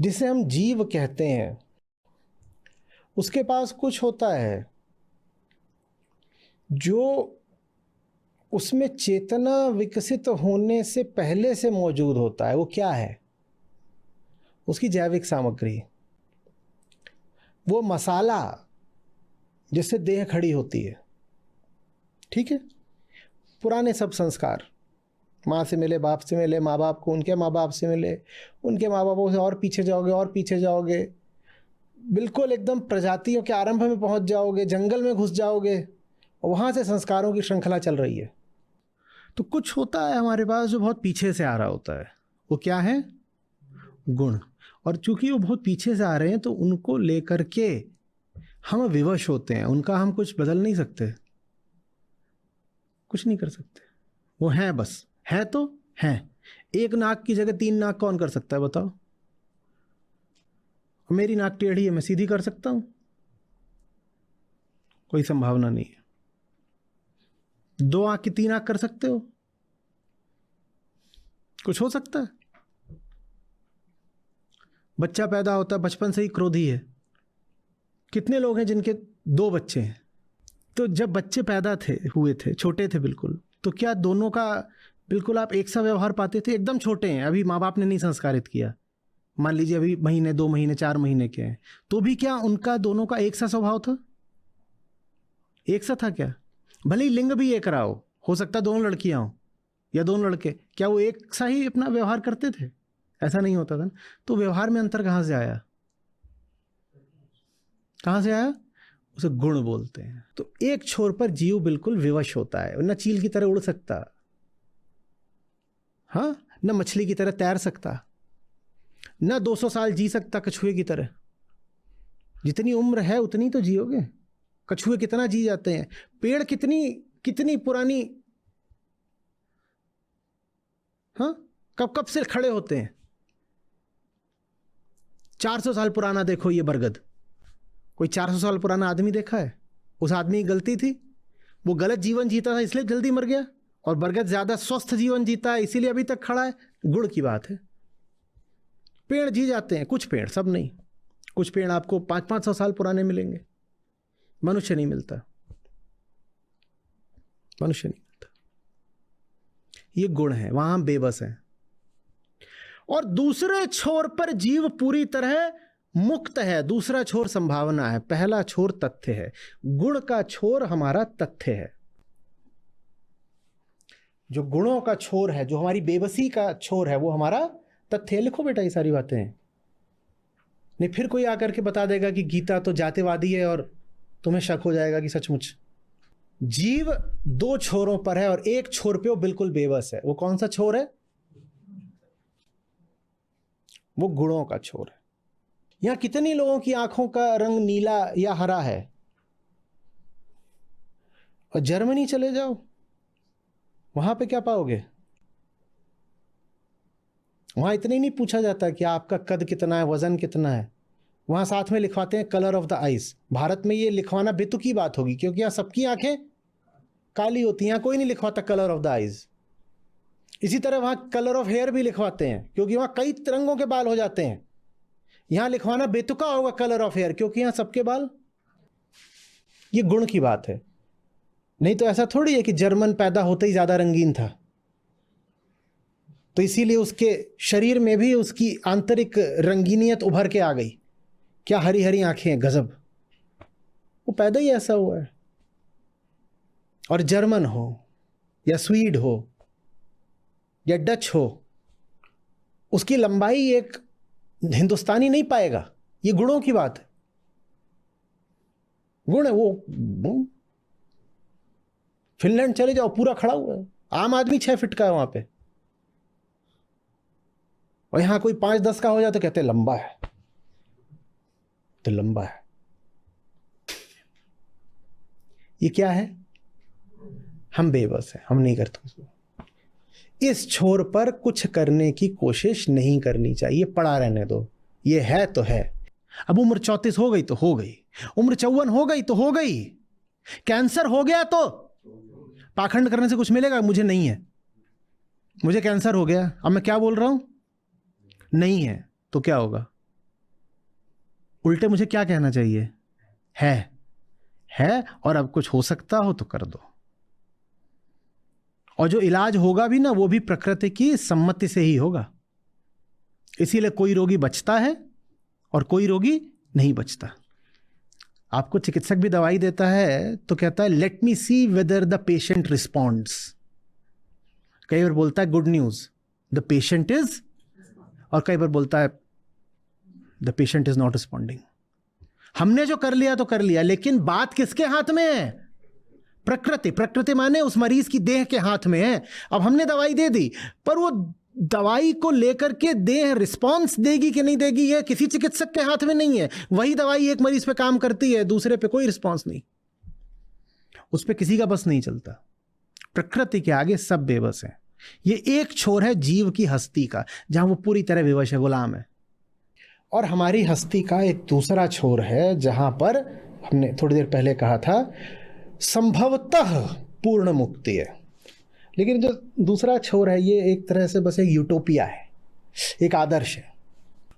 जिसे हम जीव कहते हैं, उसके पास कुछ होता है जो उसमें चेतना विकसित होने से पहले से मौजूद होता है। वो क्या है? उसकी जैविक सामग्री, वो मसाला जिससे देह खड़ी होती है। ठीक है? पुराने सब संस्कार, माँ से मिले, बाप से मिले, माँ बाप को उनके माँ बाप से मिले, उनके माँ बापों से और पीछे जाओगे और पीछे जाओगे, बिल्कुल एकदम प्रजातियों के आरंभ में पहुंच जाओगे, जंगल में घुस जाओगे, और वहाँ से संस्कारों की श्रृंखला चल रही है। तो कुछ होता है हमारे पास जो बहुत पीछे से आ रहा होता है। वो क्या है? गुण। और चूंकि वो बहुत पीछे से आ रहे हैं तो उनको लेकर के हम विवश होते हैं। उनका हम कुछ बदल नहीं सकते, कुछ नहीं कर सकते। वो हैं, बस है तो हैं। एक नाक की जगह 3 नाक कौन कर सकता है बताओ? मेरी नाक टेढ़ी है, मैं सीधी कर सकता हूं? कोई संभावना नहीं है। 2 आंख की 3 आंख कर सकते हो? कुछ हो सकता है? बच्चा पैदा होता है, बचपन से ही क्रोधी है। कितने लोग हैं जिनके 2 बच्चे हैं? तो जब बच्चे पैदा हुए थे, छोटे थे बिल्कुल, तो क्या दोनों का बिल्कुल आप एक सा व्यवहार पाते थे? एकदम छोटे हैं, अभी माँ बाप ने नहीं संस्कारित किया, मान लीजिए अभी महीने, 2 महीने, 4 महीने के हैं, तो भी क्या उनका दोनों का एक सा स्वभाव था? एक सा था क्या? भले ही लिंग भी एक रहा हो सकता है दोनों लड़कियां हो या दोनों लड़के, क्या वो एक सा ही अपना व्यवहार करते थे? ऐसा नहीं होता था ना। तो व्यवहार में अंतर कहां से आया? कहां से आया? उसे गुण बोलते हैं। तो एक छोर पर जीव बिल्कुल विवश होता है, न चील की तरह उड़ सकता, हाँ, न मछली की तरह तैर सकता, न 200 साल जी सकता कछुए की तरह। जितनी उम्र है उतनी तो जियोगे। कछुए कितना जी जाते हैं, पेड़ कितनी कितनी पुरानी, हाँ, कब कब से खड़े होते हैं। 400 साल पुराना देखो ये बरगद, कोई 400 साल पुराना आदमी देखा है? उस आदमी की गलती थी, वो गलत जीवन जीता था इसलिए जल्दी मर गया, और बरगद ज्यादा स्वस्थ जीवन जीता है इसीलिए अभी तक खड़ा है। गुण की बात है। पेड़ जी जाते हैं, कुछ पेड़, सब नहीं। कुछ पेड़ आपको 500-500 साल पुराने मिलेंगे, मनुष्य नहीं मिलता, मनुष्य नहीं मिलता। ये गुण है, वहां हम बेबस हैं। और दूसरे छोर पर जीव पूरी तरह मुक्त है। दूसरा छोर संभावना है, पहला छोर तथ्य है। गुण का छोर हमारा तथ्य है। जो गुणों का छोर है, जो हमारी बेबसी का छोर है, वो हमारा तथ्य है। लिखो बेटा ये सारी बातें। नहीं फिर कोई आकर के बता देगा कि गीता तो जातिवादी है और तुम्हें शक हो जाएगा कि सचमुच। जीव 2 छोरों पर है और एक छोर पे वो बिल्कुल बेबस है। वो कौन सा छोर है? वो गुणों का छोर है। यहां कितनी लोगों की आंखों का रंग नीला या हरा है? और जर्मनी चले जाओ, वहां पे क्या पाओगे? वहां इतने नहीं पूछा जाता कि आपका कद कितना है, वजन कितना है। वहां साथ में लिखवाते हैं colour of the eyes. Bharat में ये लिखवाना बेतुकी बात होगी क्योंकि यहां सबकी आंखें काली होती हैं, यहां कोई नहीं लिखवाता कलर ऑफ द आइज। इसी तरह वहां कलर ऑफ हेयर भी लिखवाते हैं क्योंकि वहां कई रंगों के बाल हो जाते हैं। यहां लिखवाना बेतुका होगा कलर ऑफ हेयर क्योंकि यहां सबके बाल। ये गुण की बात है। नहीं तो ऐसा थोड़ी है कि जर्मन पैदा होते ही ज्यादा रंगीन था तो इसीलिए उसके शरीर में भी उसकी आंतरिक रंगीनियत उभर के आ गई। क्या हरी हरी आंखें हैं, गजब। वो पैदा ही ऐसा हुआ है। और जर्मन हो या स्वीड हो या डच हो, उसकी लंबाई एक हिंदुस्तानी नहीं पाएगा। ये गुणों की बात है। गुण है वो। फिनलैंड चले जाओ, पूरा खड़ा हुआ है, आम आदमी 6 फीट का है वहां पे, और यहां कोई 5-10 का हो जाए तो कहते हैं लंबा है, तो लंबा है। ये क्या है? हम बेबस हैं, हम नहीं करते उसको। इस छोर पर कुछ करने की कोशिश नहीं करनी चाहिए, पड़ा रहने दो। ये है तो है। अब उम्र 34 हो गई तो हो गई, उम्र 54 हो गई तो हो गई, कैंसर हो गया तो पाखंड करने से कुछ मिलेगा? मुझे नहीं है, मुझे कैंसर हो गया, अब मैं क्या बोल रहा हूं? नहीं है, तो क्या होगा? उल्टे मुझे क्या कहना चाहिए? है और अब कुछ हो सकता हो तो कर दो। और जो इलाज होगा भी ना, वो भी प्रकृति की सम्मति से ही होगा। इसीलिए कोई रोगी बचता है और कोई रोगी नहीं बचता। आपको चिकित्सक भी दवाई देता है तो कहता है let me see whether the patient responds. कई बार बोलता है good news, the patient is, और कई बार बोलता है the patient is not responding. हमने जो कर लिया तो कर लिया, लेकिन बात किसके हाथ में है? प्रकृति। प्रकृति माने उस मरीज की देह के हाथ में है। अब हमने दवाई दे दी, पर वो दवाई को लेकर के देह रिस्पॉन्स देगी कि नहीं देगी, ये किसी चिकित्सक के हाथ में नहीं है। वही दवाई एक मरीज पे काम करती है, दूसरे पे कोई रिस्पॉन्स नहीं, उस पे किसी का बस नहीं चलता। प्रकृति के आगे सब बेबस है। ये एक छोर है जीव की हस्ती का, जहां वो पूरी तरह विवश है, गुलाम है। और हमारी हस्ती का एक दूसरा छोर है, जहां पर हमने थोड़ी देर पहले कहा था संभवतः पूर्ण मुक्ति है। लेकिन जो दूसरा छोर है, ये एक तरह से बस एक यूटोपिया है, एक आदर्श है।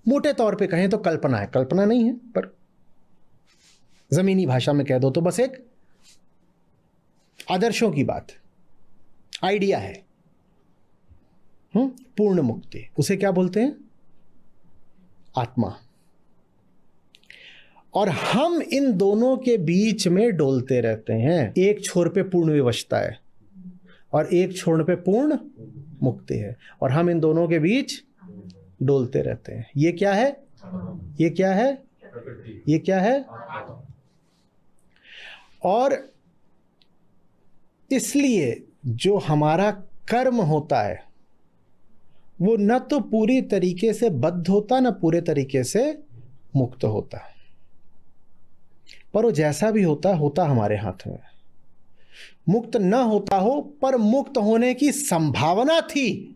मोटे तौर पे कहें तो कल्पना है, कल्पना नहीं है, पर जमीनी भाषा में कह दो तो बस एक आदर्शों की बात, आइडिया है। पूर्ण मुक्ति, उसे क्या बोलते हैं? आत्मा। और हम इन दोनों के बीच में डोलते रहते हैं। एक छोर पे पूर्ण विवशता है और एक छोर पे पूर्ण मुक्ति है, और हम इन दोनों के बीच डोलते रहते हैं। ये क्या है? ये क्या है? ये क्या है? और इसलिए जो हमारा कर्म होता है वो न तो पूरी तरीके से बद्ध होता, न पूरे तरीके से मुक्त होता, पर वो जैसा भी होता हमारे हाथ में। मुक्त न होता हो, पर मुक्त होने की संभावना थी।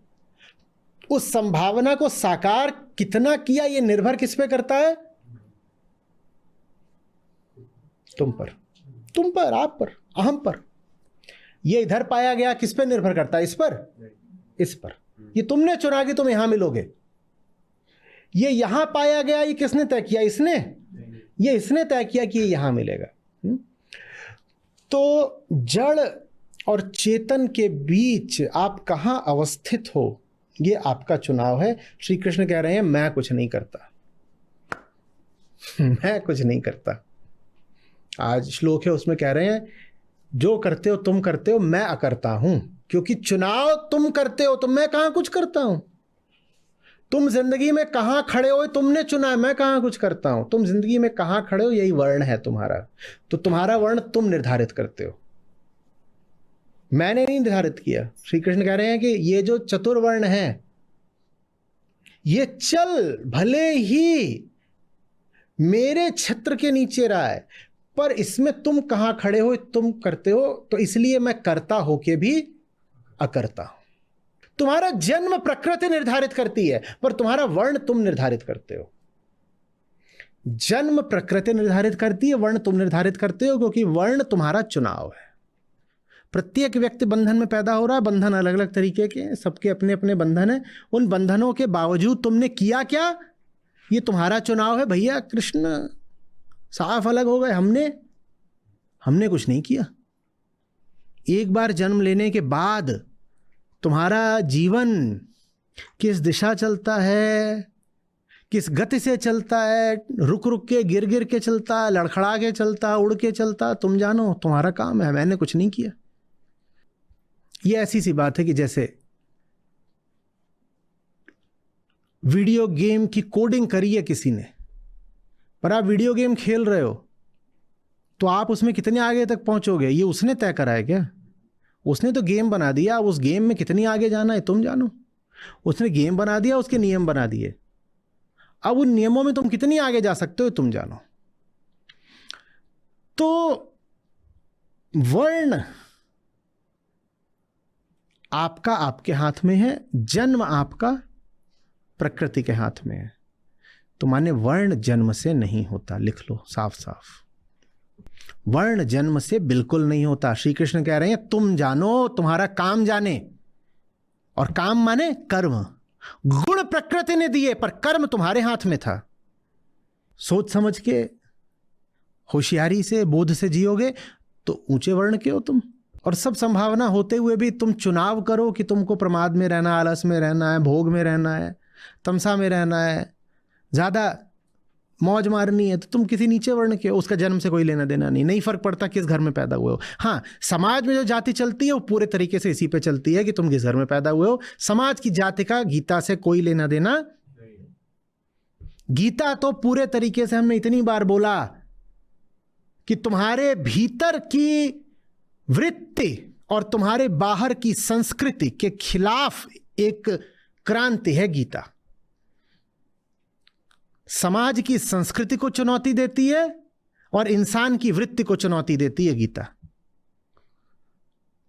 उस संभावना को साकार कितना किया, ये निर्भर किस पे करता है? तुम पर, आप पर, अहम पर। ये इधर पाया गया, किस पे निर्भर करता है? इस पर। ये तुमने चुना कि तुम यहां मिलोगे। ये यहां पाया गया, ये किसने तय किया? इसने तय किया कि ये यहां मिलेगा। तो जड़ और चेतन के बीच आप कहां अवस्थित हो, ये आपका चुनाव है। श्री कृष्ण कह रहे हैं मैं कुछ नहीं करता। मैं कुछ नहीं करता। आज श्लोक है, उसमें कह रहे हैं जो करते हो तुम करते हो, मैं अकर्ता हूं। क्योंकि चुनाव तुम करते हो, तो मैं कहां कुछ करता हूं। तुम जिंदगी में कहां खड़े हो, तुमने चुना है, मैं कहां कुछ करता हूं। तुम जिंदगी में कहां खड़े हो, यही वर्ण है तुम्हारा। तो तुम्हारा वर्ण तुम निर्धारित करते हो, मैंने नहीं निर्धारित किया। श्री कृष्ण कह रहे हैं कि ये जो चतुर्वर्ण है, ये चल भले ही मेरे छत्र के नीचे रहा है, पर इसमें तुम कहां खड़े हो, तुम करते हो। तो इसलिए मैं करता हो के भी अकर्ता हूं। तुम्हारा जन्म प्रकृति निर्धारित करती है, पर तुम्हारा वर्ण तुम निर्धारित करते हो। जन्म प्रकृति निर्धारित करती है, वर्ण तुम निर्धारित करते हो, क्योंकि वर्ण तुम्हारा चुनाव है। प्रत्येक व्यक्ति बंधन में पैदा हो रहा है। बंधन अलग अलग तरीके के हैं, सबके अपने अपने बंधन है। उन बंधनों के बावजूद तुमने किया क्या, ये तुम्हारा चुनाव है। भैया कृष्ण साफ अलग हो गए। हमने कुछ नहीं किया। एक बार जन्म लेने के बाद तुम्हारा जीवन किस दिशा चलता है, किस गति से चलता है, रुक रुक के, गिर गिर के चलता, लड़खड़ा के चलता, उड़ के चलता, तुम जानो, तुम्हारा काम है। मैंने कुछ नहीं किया। ये ऐसी सी बात है कि जैसे वीडियो गेम की कोडिंग करी है किसी ने, पर आप वीडियो गेम खेल रहे हो तो आप उसमें कितने आगे तक पहुंचोगे, ये उसने तय करा है क्या? उसने तो गेम बना दिया। अब उस गेम में कितनी आगे जाना है तुम जानो। उसने गेम बना दिया, उसके नियम बना दिए। अब उन नियमों में तुम कितनी आगे जा सकते हो तुम जानो। तो वर्ण आपका आपके हाथ में है, जन्म आपका प्रकृति के हाथ में है। तो माने वर्ण जन्म से नहीं होता। लिख लो साफ साफ, वर्ण जन्म से बिल्कुल नहीं होता। श्री कृष्ण कह रहे हैं तुम जानो, तुम्हारा काम जाने। और काम माने कर्म। गुण प्रकृति ने दिए, पर कर्म तुम्हारे हाथ में था। सोच समझ के, होशियारी से, बोध से जियोगे तो ऊंचे वर्ण के हो तुम। और सब संभावना होते हुए भी तुम चुनाव करो कि तुमको प्रमाद में रहना, आलस में रहना है, भोग में रहना है, तमसा में रहना है, ज़्यादा मौज मारनी है, तो तुम किसी नीचे वर्ण के हो। उसका जन्म से कोई लेना देना नहीं फर्क पड़ता किस घर में पैदा हुए हो। हाँ, समाज में जो जाति चलती है वो पूरे तरीके से इसी पे चलती है कि तुम किस घर में पैदा हुए हो। समाज की जाति का गीता से कोई लेना देना। गीता तो पूरे तरीके से, हमने इतनी बार बोला कि तुम्हारे भीतर की वृत्ति और तुम्हारे बाहर की संस्कृति के खिलाफ एक क्रांति है गीता। समाज की संस्कृति को चुनौती देती है और इंसान की वृत्ति को चुनौती देती है गीता।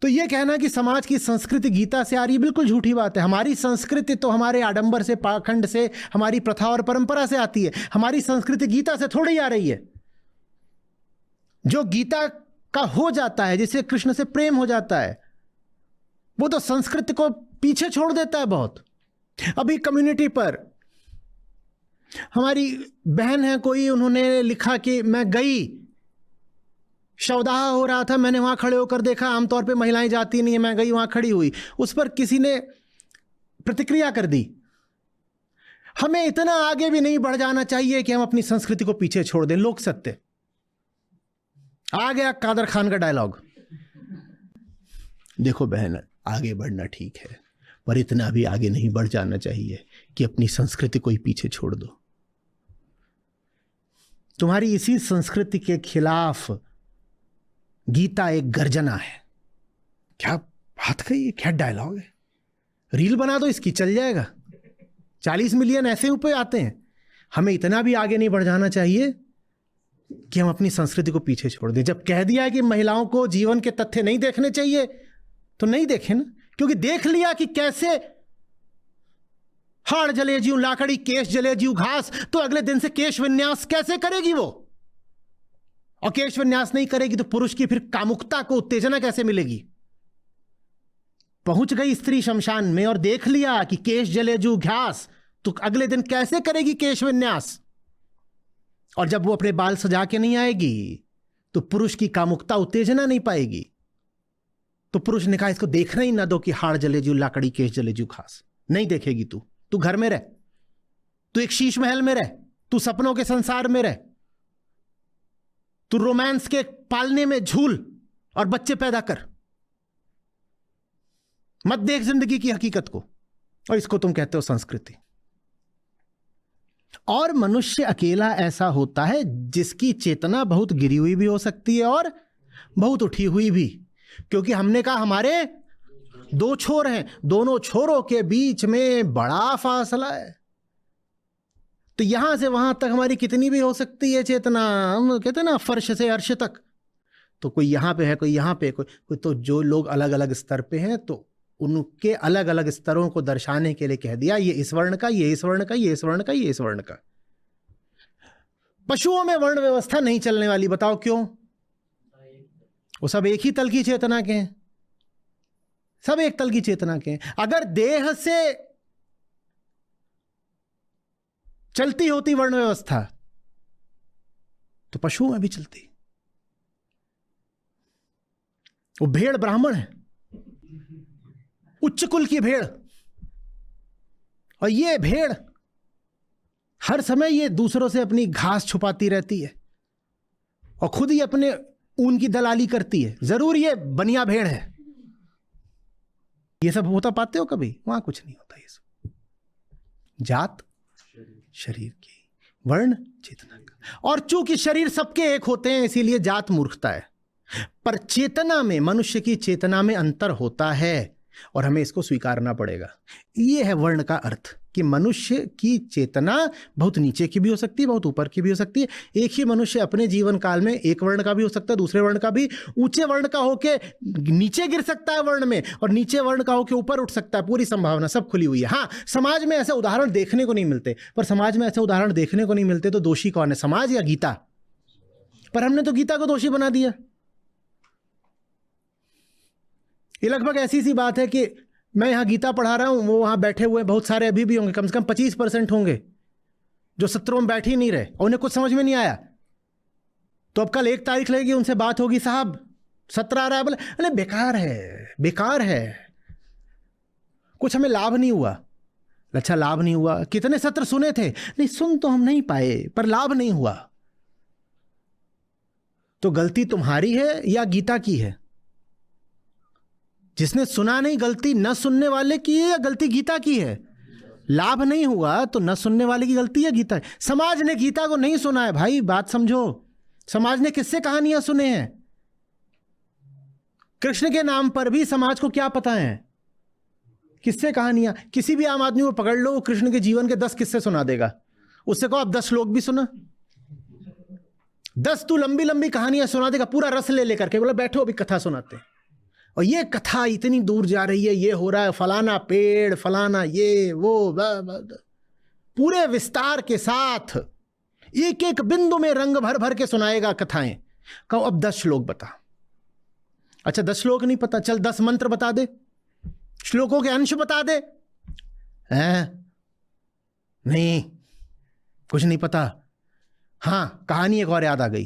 तो यह कहना कि समाज की संस्कृति गीता से आ रही है, बिल्कुल झूठी बात है। हमारी संस्कृति तो हमारे आडंबर से, पाखंड से, हमारी प्रथा और परंपरा से आती है। हमारी संस्कृति गीता से थोड़ी आ रही है। जो गीता का हो जाता है, जिसे कृष्ण से प्रेम हो जाता है, वो तो संस्कृति को पीछे छोड़ देता है बहुत। अभी कम्युनिटी पर हमारी बहन है कोई, उन्होंने लिखा कि मैं गई, शवदाह हो रहा था, मैंने वहां खड़े होकर देखा, आमतौर पे महिलाएं जाती नहीं है, मैं गई वहां खड़ी हुई। उस पर किसी ने प्रतिक्रिया कर दी, हमें इतना आगे भी नहीं बढ़ जाना चाहिए कि हम अपनी संस्कृति को पीछे छोड़ दें। लोक सत्य आ गया कादर खान का डायलॉग। देखो बहन, आगे बढ़ना ठीक है, पर इतना भी आगे नहीं बढ़ जाना चाहिए कि अपनी संस्कृति को ही पीछे छोड़ दो। तुम्हारी इसी संस्कृति के खिलाफ गीता एक गर्जना है। क्या बात कही, क्या डायलॉग है। रील बना दो इसकी, चल जाएगा। 40 मिलियन ऐसे ऊपर आते हैं। हमें इतना भी आगे नहीं बढ़ जाना चाहिए कि हम अपनी संस्कृति को पीछे छोड़ दें। जब कह दिया है कि महिलाओं को जीवन के तथ्य नहीं देखने चाहिए, तो नहीं देखे ना, क्योंकि देख लिया कि कैसे हाड़ जले जीव लाकड़ी, केश जले जीव घास, तो अगले दिन से केश विन्यास कैसे करेगी वो? और केश विन्यास नहीं करेगी तो पुरुष की फिर कामुकता को उत्तेजना कैसे मिलेगी? पहुंच गई स्त्री शमशान में और देख लिया कि केश जले जीव घास, तो अगले दिन कैसे करेगी केश विन्यास? और जब वो अपने बाल सजा के नहीं आएगी तो पुरुष की कामुकता उत्तेजना नहीं पाएगी। तो पुरुष ने कहा इसको देखना ही ना दो कि हाड़ जले जीव लाकड़ी, केश जले जीव घास। नहीं देखेगी तू घर में रह, तू एक शीश महल में रह, तू सपनों के संसार में रह, तू रोमांस के पालने में झूल और बच्चे पैदा कर, मत देख जिंदगी की हकीकत को। और इसको तुम कहते हो संस्कृति। और मनुष्य अकेला ऐसा होता है जिसकी चेतना बहुत गिरी हुई भी हो सकती है और बहुत उठी हुई भी, क्योंकि हमने कहा हमारे 2 छोर हैं, दोनों छोरों के बीच में बड़ा फासला है। तो यहां से वहां तक हमारी कितनी भी हो सकती है चेतना, हम कहते हैं ना फर्श से अर्श तक। तो कोई यहां पे है, कोई यहां पे, कोई तो जो लोग अलग अलग स्तर पे हैं, तो उनके अलग अलग स्तरों को दर्शाने के लिए कह दिया ये इस वर्ण का, ये इस वर्ण का, ये इस वर्ण का, ये इस वर्ण का। पशुओं में वर्ण व्यवस्था नहीं चलने वाली, बताओ क्यों? वो सब एक ही तल की चेतना के हैं, सब एक तल की चेतना के हैं। अगर देह से चलती होती वर्ण व्यवस्था तो पशुओं में भी चलती। वो भेड़ ब्राह्मण है, उच्च कुल की भेड़, और ये भेड़ हर समय ये दूसरों से अपनी घास छुपाती रहती है और खुद ही अपने ऊन की दलाली करती है। जरूर ये बनिया भेड़ है। ये सब होता पाते हो कभी? वहां कुछ नहीं होता ये सब। जात शरीर की, वर्ण चेतना का। और चूंकि शरीर सबके एक होते हैं इसीलिए जात मूर्खता है। पर चेतना में, मनुष्य की चेतना में अंतर होता है और हमें इसको स्वीकारना पड़ेगा। यह है वर्ण का अर्थ, कि मनुष्य की चेतना बहुत नीचे की भी हो सकती है, बहुत ऊपर की भी हो सकती है। एक ही मनुष्य अपने जीवन काल में एक वर्ण का भी हो सकता है, दूसरे वर्ण का भी, ऊंचे वर्ण का होके नीचे गिर सकता है वर्ण में, और नीचे वर्ण का होके ऊपर उठ सकता है। पूरी संभावना सब खुली हुई है। हाँ, समाज में ऐसे उदाहरण देखने को नहीं मिलते, पर समाज में ऐसे उदाहरण देखने को नहीं मिलते तो दोषी कौन है, समाज या गीता? पर हमने तो गीता को दोषी बना दिया। ये लगभग ऐसी सी बात है कि मैं यहां गीता पढ़ा रहा हूं, वो वहां बैठे हुए बहुत सारे अभी भी होंगे, कम से कम 25% होंगे जो सत्रों में बैठ ही नहीं रहे और उन्हें कुछ समझ में नहीं आया, तो अब कल 1 तारीख लगेगी, उनसे बात होगी, साहब सत्र आ रहा है, बोले अरे बेकार है, बेकार है, कुछ हमें लाभ नहीं हुआ। अच्छा लाभ नहीं हुआ, कितने सत्र सुने थे? नहीं, सुन तो हम नहीं पाए, पर लाभ नहीं हुआ। तो गलती तुम्हारी है या गीता की है? जिसने सुना नहीं, गलती न सुनने वाले की है या गलती गीता की है? लाभ नहीं हुआ तो न सुनने वाले की गलती है, गीता है। समाज ने गीता को नहीं सुना है भाई, बात समझो। समाज ने किससे कहानियां सुने हैं? कृष्ण के नाम पर भी समाज को क्या पता है? किससे कहानियां? किसी भी आम आदमी को पकड़ लो, कृष्ण के जीवन के 10 किस्से सुना देगा। उससे कहो अब 10 श्लोक भी सुना, 10 तू लंबी लंबी कहानियां सुना देगा, पूरा रस ले लेकर के, बोला बैठो अभी कथा सुनाते हैं। और ये कथा इतनी दूर जा रही है, ये हो रहा है, फलाना पेड़, फलाना ये वो, पूरे विस्तार के साथ एक एक बिंदु में रंग भर भर के सुनाएगा कथाएं। कहो अब 10 श्लोक बता। अच्छा 10 श्लोक नहीं पता, चल 10 मंत्र बता दे, श्लोकों के अंश बता दे। नहीं, कुछ नहीं पता। हाँ, कहानी एक और याद आ गई।